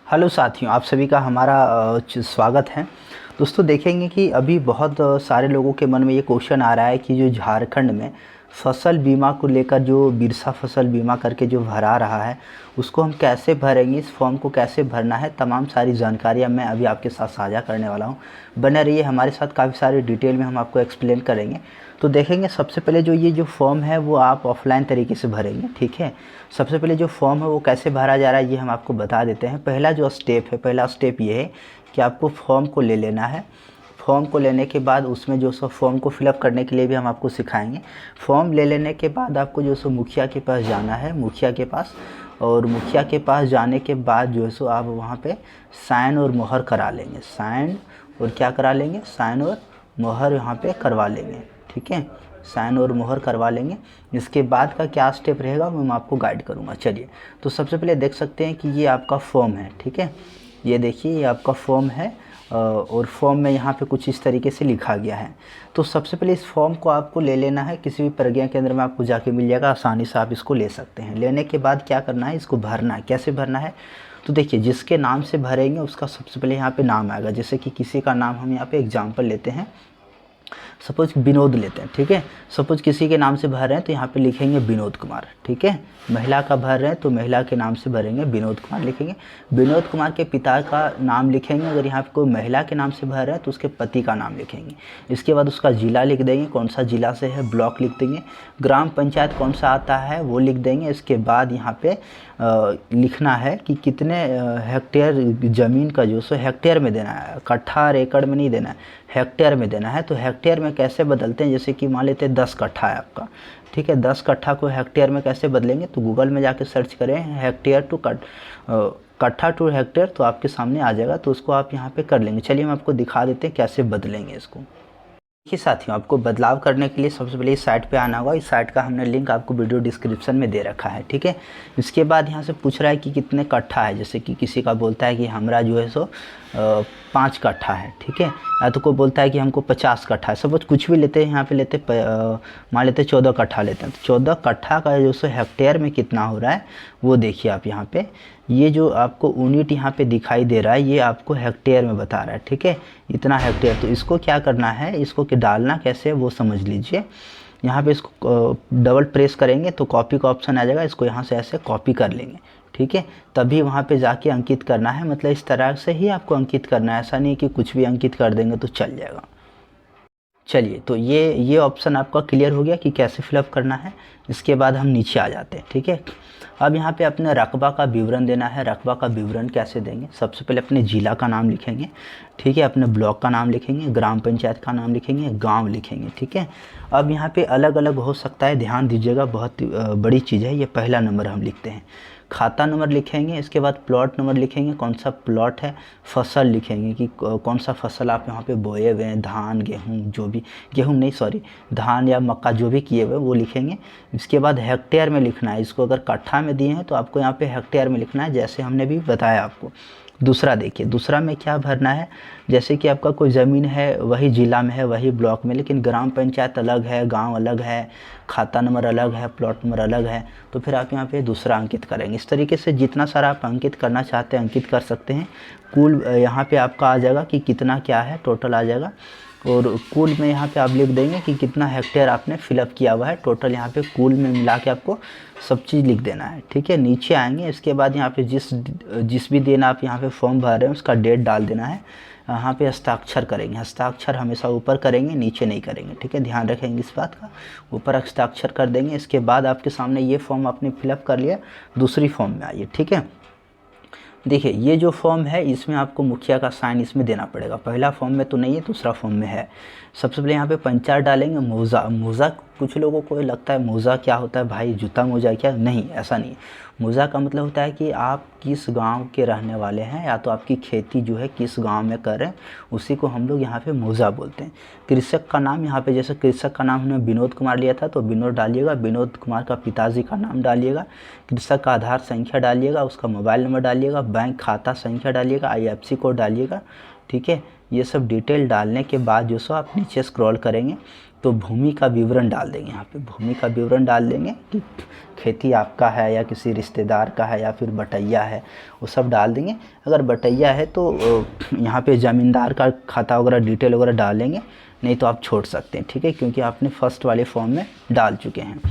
Hello साथियों, आप सभी का हमारा स्वागत है। दोस्तों देखेंगे कि अभी बहुत सारे लोगों के मन में ये क्वेश्चन आ रहा है कि जो झारखंड में फसल बीमा को लेकर जो बिरसा फसल बीमा करके जो भरा रहा है उसको हम कैसे भरेंगे, इस फॉर्म को कैसे भरना है, तमाम सारी जानकारियाँ मैं अभी आपके साथ साझा करने वाला हूँ। बने रहिए हमारे साथ, काफ़ी सारी डिटेल में हम आपको एक्सप्लेन करेंगे। तो देखेंगे सबसे पहले जो फॉर्म है वो आप ऑफलाइन तरीके से भरेंगे, ठीक है। सबसे पहले जो फॉर्म है वो कैसे भरा जा रहा है ये हम आपको बता देते हैं। पहला स्टेप ये है कि आपको फॉर्म को ले लेना है। फॉर्म को लेने के बाद उसमें जो सो फॉर्म को फिलअप करने के लिए भी हम आपको सिखाएंगे। फॉर्म ले लेने के बाद आपको जो सो मुखिया के पास जाना है, मुखिया के पास, और मुखिया के पास जाने के बाद जो है सो आप वहाँ पे साइन और मोहर करा लेंगे। साइन और क्या करा लेंगे, साइन और मोहर यहाँ पे करवा लेंगे, ठीक है। साइन और मोहर करवा लेंगे। इसके बाद का क्या स्टेप रहेगा वो मैं आपको गाइड करूँगा। चलिए, तो सबसे पहले देख सकते हैं कि ये आपका फॉर्म है, ठीक है। ये देखिए, ये आपका फॉर्म है और फॉर्म में यहाँ पे कुछ इस तरीके से लिखा गया है। तो सबसे पहले इस फॉर्म को आपको ले लेना है, किसी भी प्रज्ञा केंद्र में आपको जाके मिल जाएगा, आसानी से आप इसको ले सकते हैं। लेने के बाद क्या करना है, इसको भरना है। कैसे भरना है, तो देखिए जिसके नाम से भरेंगे उसका सबसे पहले यहाँ पे नाम आएगा। जैसे कि किसी का नाम हम यहाँ पे एग्जाम्पल लेते हैं, सपोज विनोद लेते हैं, ठीक है। सपोज किसी के नाम से भर रहे हैं तो यहाँ पे लिखेंगे विनोद कुमार, ठीक है। महिला का भर रहे हैं तो महिला के नाम से भरेंगे, विनोद कुमार लिखेंगे। विनोद कुमार के पिता का नाम लिखेंगे। अगर यहाँ पे कोई महिला के नाम से भर रहे हैं तो उसके पति का नाम लिखेंगे। इसके बाद उसका ज़िला लिख देंगे, कौन सा ज़िला से है, ब्लॉक लिख देंगे। ग्राम पंचायत कौन सा आता है वो लिख देंगे। इसके बाद यहाँ पे लिखना है कि कितने हेक्टेयर ज़मीन का जो सो हेक्टेयर में देना है, कट्ठा और एकड़ में नहीं देना है, हेक्टेयर में देना है। तो हेक्टेयर में कैसे बदलते हैं, जैसे कि मान लेते हैं 10 कट्ठा है आपका, ठीक है। 10 कट्ठा को हेक्टेयर में कैसे बदलेंगे, तो गूगल में जाके सर्च करें हेक्टेयर टू कट्ठा टू हेक्टेयर, तो आपके सामने आ जाएगा। तो उसको आप यहाँ पे कर लेंगे। चलिए हम आपको दिखा देते हैं कैसे बदलेंगे इसको। देखिए साथियों, आपको बदलाव करने के लिए सबसे पहले इस साइट पे आना होगा। इस साइट का हमने लिंक आपको वीडियो डिस्क्रिप्शन में दे रखा है, ठीक है। इसके बाद यहाँ से पूछ रहा है कि कितने कट्ठा है। जैसे कि किसी का बोलता है कि हमारा जो है सो 5 कट्ठा है, ठीक है। या तो कोई बोलता है कि हमको 50 कट्ठा है। सपोज कुछ भी लेते हैं, यहाँ पे लेते मान लेते 14 कट्ठा लेते हैं। तो 14 कट्ठा का जो सो हेक्टेयर में कितना हो रहा है वो देखिए आप यहाँ पे। ये जो आपको यूनिट यहाँ पे दिखाई दे रहा है ये आपको हेक्टेयर में बता रहा है, ठीक है। इतना हेक्टेयर। तो इसको क्या करना है, इसको कि डालना कैसे है वो समझ लीजिए। यहाँ पे इसको डबल प्रेस करेंगे तो कॉपी का ऑप्शन आ जाएगा। इसको यहाँ से ऐसे कॉपी कर लेंगे, ठीक है। तभी वहाँ पे जाके अंकित करना है। मतलब इस तरह से ही आपको अंकित करना है, ऐसा नहीं कि कुछ भी अंकित कर देंगे तो चल जाएगा। चलिए, तो ये ऑप्शन आपका क्लियर हो गया कि कैसे फिलअप करना है। इसके बाद हम नीचे आ जाते हैं, ठीक है। अब यहाँ पे अपने रकबा का विवरण देना है। रकबा का विवरण कैसे देंगे, सबसे पहले अपने ज़िला का नाम लिखेंगे, ठीक है। अपने ब्लॉक का नाम लिखेंगे, ग्राम पंचायत का नाम लिखेंगे, गांव लिखेंगे, ठीक है। अब यहाँ पे अलग अलग हो सकता है, ध्यान दीजिएगा, बहुत बड़ी चीज़ है। ये पहला नंबर हम लिखते हैं, खाता नंबर लिखेंगे। इसके बाद प्लॉट नंबर लिखेंगे, कौन सा प्लॉट है। फसल लिखेंगे कि कौन सा फसल आप यहाँ पे बोए हुए हैं, धान गेहूँ, जो भी, गेहूँ नहीं सॉरी, धान या मक्का जो भी किए हुए वो लिखेंगे। इसके बाद हेक्टेयर में लिखना है। इसको अगर कट्ठा में दिए हैं तो आपको यहाँ पे हेक्टेयर में लिखना है, जैसे हमने भी बताया आपको। दूसरा देखिए, दूसरा में क्या भरना है, जैसे कि आपका कोई ज़मीन है वही ज़िला में है, वही ब्लॉक में, लेकिन ग्राम पंचायत अलग है, गांव अलग है, खाता नंबर अलग है, प्लॉट नंबर अलग है, तो फिर आप यहाँ पे दूसरा अंकित करेंगे। इस तरीके से जितना सारा आप अंकित करना चाहते हैं अंकित कर सकते हैं। कुल यहाँ पे आपका आ जाएगा कि कितना क्या है, टोटल आ जाएगा। और कुल में यहाँ पे आप लिख देंगे कि कितना हेक्टेयर आपने फिलअप किया हुआ है। टोटल यहाँ पे कुल में मिला के आपको सब चीज़ लिख देना है, ठीक है। नीचे आएंगे, इसके बाद यहाँ पे जिस भी दिन आप यहाँ पे फॉर्म भर रहे हैं उसका डेट डाल देना है। यहाँ पे हस्ताक्षर करेंगे। हस्ताक्षर हमेशा ऊपर करेंगे, नीचे नहीं करेंगे, ठीक है। ध्यान रखेंगे इस बात का। ऊपर हस्ताक्षर कर देंगे। इसके बाद आपके सामने ये फॉर्म आपने फिलअप कर लिया, दूसरी फॉर्म में आइए, ठीक है। देखिए ये जो फॉर्म है इसमें आपको मुखिया का साइन इसमें देना पड़ेगा। पहला फॉर्म में तो नहीं है, दूसरा फॉर्म में है। सबसे पहले यहाँ पे पंचायत डालेंगे। मोज़ा, मोज़ा कुछ लोगों को लगता है मोज़ा क्या होता है भाई, जूता मोज़ा क्या, नहीं ऐसा नहीं है। मोज़ा का मतलब होता है कि आप किस गांव के रहने वाले हैं, या तो आपकी खेती जो है किस गांव में कर रहे हैं, उसी को हम लोग यहाँ पे मोज़ा बोलते हैं। कृषक का नाम यहाँ पे, जैसे कृषक का नाम हमने विनोद कुमार लिया था तो विनोद डालिएगा, विनोद कुमार का पिताजी का नाम डालिएगा, कृषक का आधार संख्या डालिएगा, उसका मोबाइल नंबर डालिएगा, बैंक खाता संख्या डालिएगा, IFSC कोड डालिएगा, ठीक है। ये सब डिटेल डालने के बाद जो सो आप नीचे स्क्रॉल करेंगे तो भूमि का विवरण डाल देंगे। यहाँ पे भूमि का विवरण डाल देंगे कि खेती आपका है या किसी रिश्तेदार का है या फिर बटैया है, वो सब डाल देंगे। अगर बटैया है तो यहाँ पे ज़मींदार का खाता वगैरह डिटेल वगैरह डालेंगे, नहीं तो आप छोड़ सकते हैं, ठीक है, क्योंकि आपने फर्स्ट वाले फॉर्म में डाल चुके हैं।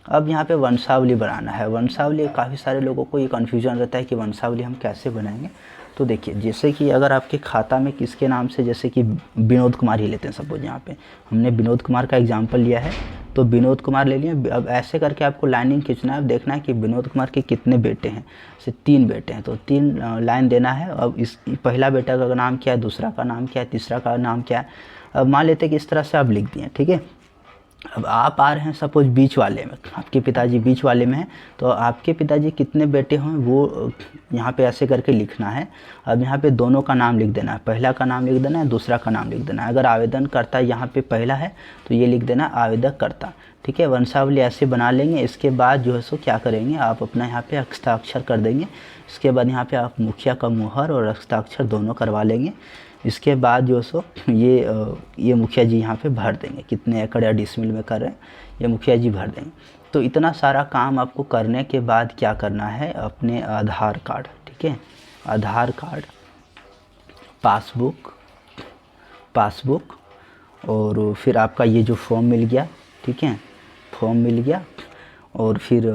अब यहाँ पे वंशावली बनाना है। वंशावली काफ़ी सारे लोगों को ये कन्फ्यूजन रहता है कि वंशावली हम कैसे बनाएंगे। तो देखिए, जैसे कि अगर आपके खाता में किसके नाम से, जैसे कि विनोद कुमार ही लेते हैं सपोज, यहाँ पे हमने विनोद कुमार का एग्जांपल लिया है तो विनोद कुमार ले लिए। अब ऐसे करके आपको लाइनिंग खींचना है, देखना है कि विनोद कुमार के कितने बेटे हैं। जैसे 3 बेटे हैं तो 3 लाइन देना है। अब इस पहला बेटा का नाम क्या है, दूसरा का नाम क्या है, तीसरा का नाम क्या है। अब मान लेते हैं कि इस तरह से आप लिख दिए, ठीक है। अब आप आ रहे हैं सपोज बीच वाले में, आपके पिताजी बीच वाले में हैं, तो आपके पिताजी कितने बेटे हों वो यहाँ पे ऐसे करके लिखना है। अब यहाँ पे दोनों का नाम लिख देना है, पहला का नाम लिख देना है, दूसरा का नाम लिख देना है। अगर आवेदनकर्ता यहाँ पे पहला है तो ये लिख देना आवेदककर्ता, ठीक है। वंशावली ऐसे बना लेंगे। इसके बाद जो है सो क्या करेंगे, आप अपना यहाँ पे हस्ताक्षर कर देंगे। इसके बाद यहाँ पे आप मुखिया का मुहर और हस्ताक्षर दोनों करवा लेंगे। इसके बाद जो सो ये मुखिया जी यहाँ पे भर देंगे, कितने एकड़ या डिसमिल में कर रहे हैं ये मुखिया जी भर देंगे। तो इतना सारा काम आपको करने के बाद क्या करना है, अपने आधार कार्ड, ठीक है, आधार कार्ड, पासबुक और फिर आपका ये जो फॉर्म मिल गया, ठीक है, फॉर्म मिल गया और फिर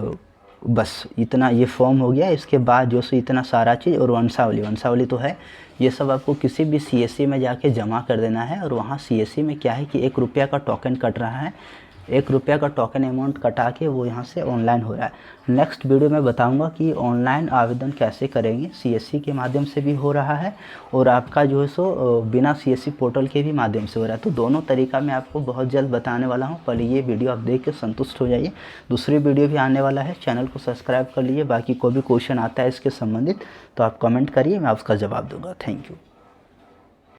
बस इतना ये फॉर्म हो गया। इसके बाद जो सो इतना सारा चीज़ और वंशावली तो है, ये सब आपको किसी भी सीएससी में जाके जमा कर देना है। और वहाँ सीएससी में क्या है कि 1 रुपया का टोकन कट रहा है, 1 रुपया का टोकन अमाउंट कटा के वो यहाँ से ऑनलाइन हो रहा है। नेक्स्ट वीडियो में बताऊंगा कि ऑनलाइन आवेदन कैसे करेंगे, सीएससी के माध्यम से भी हो रहा है और आपका जो है सो बिना सीएससी पोर्टल के भी माध्यम से हो रहा है। तो दोनों तरीका मैं आपको बहुत जल्द बताने वाला हूँ। पहले ये वीडियो आप देख के संतुष्ट हो जाइए, दूसरी वीडियो भी आने वाला है, चैनल को सब्सक्राइब कर लीजिए। बाकी कोई भी क्वेश्चन आता है इसके संबंधित तो आप कमेंट करिए, मैं उसका जवाब दूँगा। Thank you.